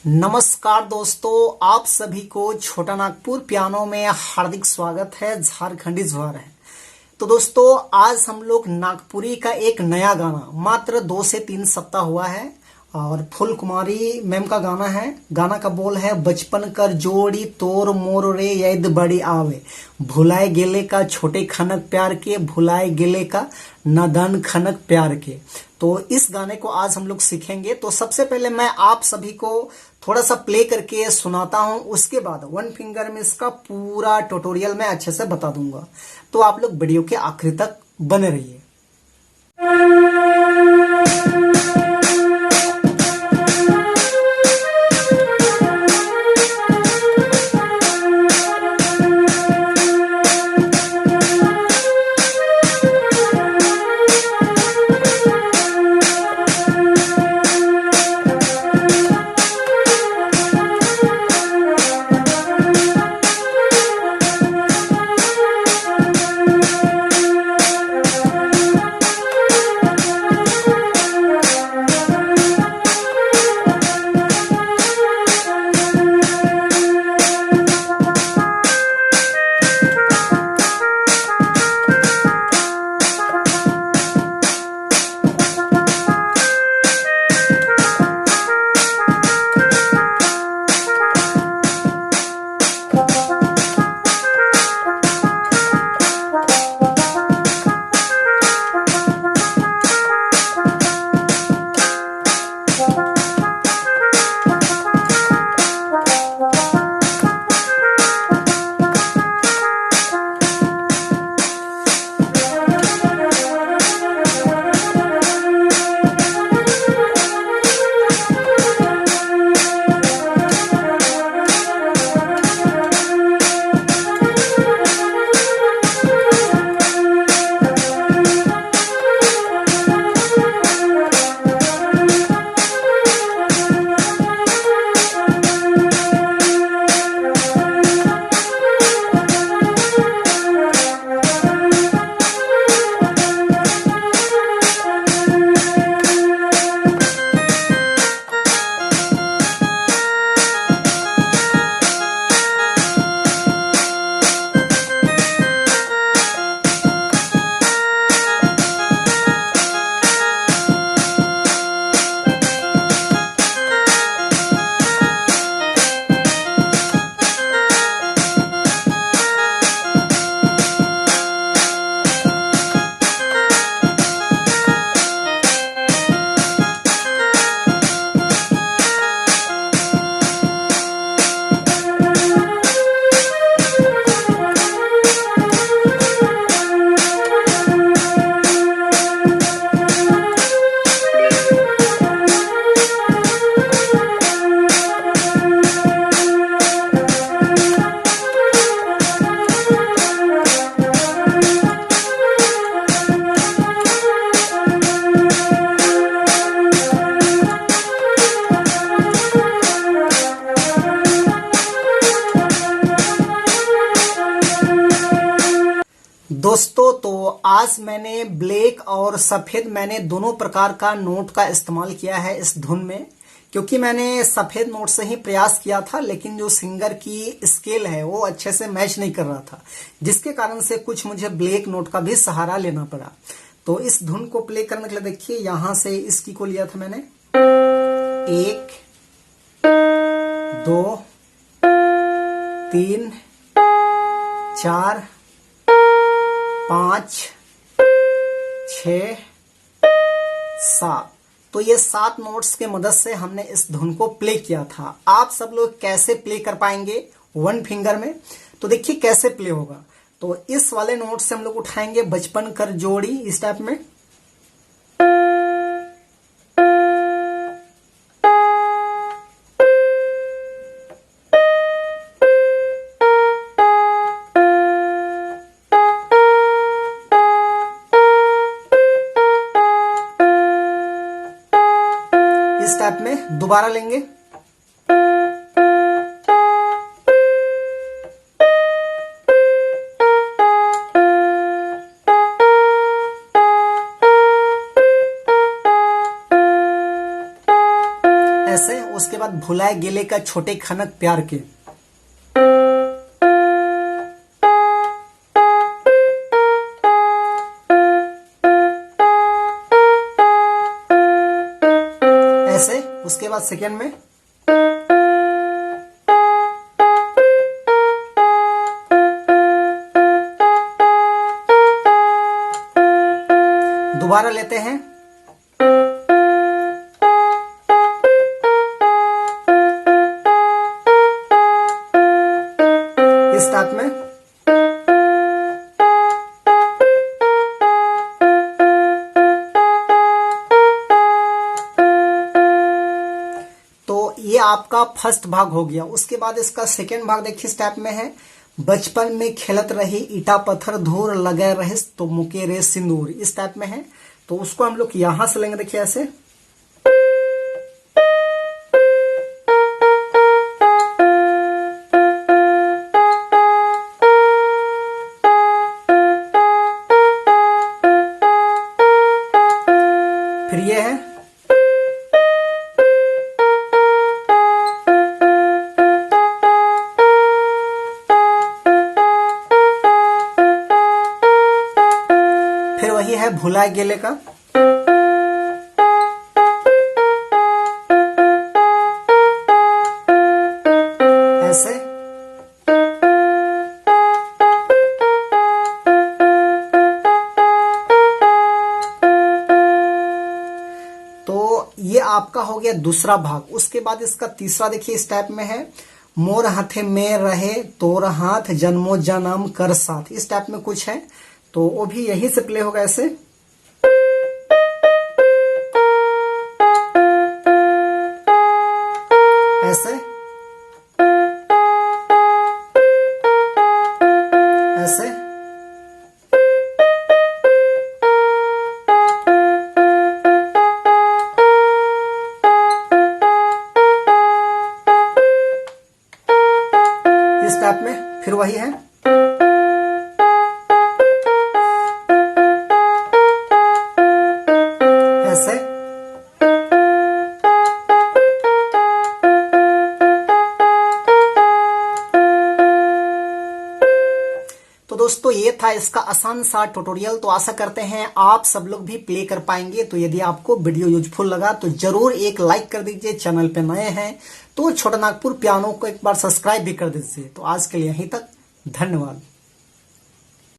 नमस्कार दोस्तों, आप सभी को छोटा नागपुर पियानो में हार्दिक स्वागत है। झारखंडी ज्वार है। तो दोस्तों, आज हम लोग नागपुरी का एक नया गाना, मात्र 2 से 3 सप्ताह हुआ है और फुल कुमारी मैम का गाना है। गाना का बोल है, बचपन कर जोड़ी तोर मोर रे याद बड़ी आवे, भुलाए गेले का छोटे खनक प्यार के, भुलाए गेले का नदन खनक प्यार के। तो इस गाने को आज हम लोग सीखेंगे। तो सबसे पहले मैं आप सभी को थोड़ा सा प्ले करके सुनाता हूं, उसके बाद वन फिंगर में इसका पूरा ट्यूटोरियल मैं अच्छे से बता दूंगा। तो आप लोग वीडियो के आखिरी तक बने रहिए। दोस्तों, तो आज मैंने ब्लैक और सफेद, मैंने दोनों प्रकार का नोट का इस्तेमाल किया है इस धुन में, क्योंकि मैंने सफेद नोट से ही प्रयास किया था, लेकिन जो सिंगर की स्केल है वो अच्छे से मैच नहीं कर रहा था, जिसके कारण से कुछ मुझे ब्लैक नोट का भी सहारा लेना पड़ा। तो इस धुन को प्ले करने के लिए देखिए, यहां से इसकी को लिया था मैंने 1 2 3 4 5 6 7। तो ये 7 नोट्स के मदद से हमने इस धुन को प्ले किया था। आप सब लोग कैसे प्ले कर पाएंगे वन फिंगर में? तो देखिए कैसे प्ले होगा। तो इस वाले नोट से हम लोग उठाएंगे, बचपन कर जोड़ी, इस टाइप में। इस टाइप में दोबारा लेंगे। ऐसे, उसके बाद भुलाए गेले का छोटे खनक प्यार के। ऐसे उसके बाद सेकेंड में दोबारा लेते हैं। इस टाइप में तो ये आपका फर्स्ट भाग हो गया। उसके बाद इसका सेकेंड भाग देखिए इस टाइप में है। बचपन में खेलत रही ईटा पत्थर धूर लगे रहे तो मुके रे सिंदूर, इस टाइप में है। तो उसको हम लोग यहां से लेंगे, देखिए ऐसे। फिर ये है फिर वही है भुलाए गेले का। ऐसे तो ये आपका हो गया दूसरा भाग। उसके बाद इसका तीसरा देखिए इस टाइप में है। मोर हाथे में रहे तोर हाथ जन्मो जन्म कर साथ, इस टाइप में कुछ है। तो वो भी यहीं से प्ले होगा ऐसे। ऐसे ऐसे इस टाइप में। फिर वही है ऐसे। तो दोस्तों ये था इसका आसान सा ट्यूटोरियल। तो आशा करते हैं आप सब लोग भी प्ले कर पाएंगे। तो यदि आपको वीडियो यूजफुल लगा तो जरूर एक लाइक कर दीजिए। चैनल पे नए हैं तो छोटा नागपुर पियानो को एक बार सब्सक्राइब भी कर दीजिए। तो आज के लिए यहीं तक, धन्यवाद।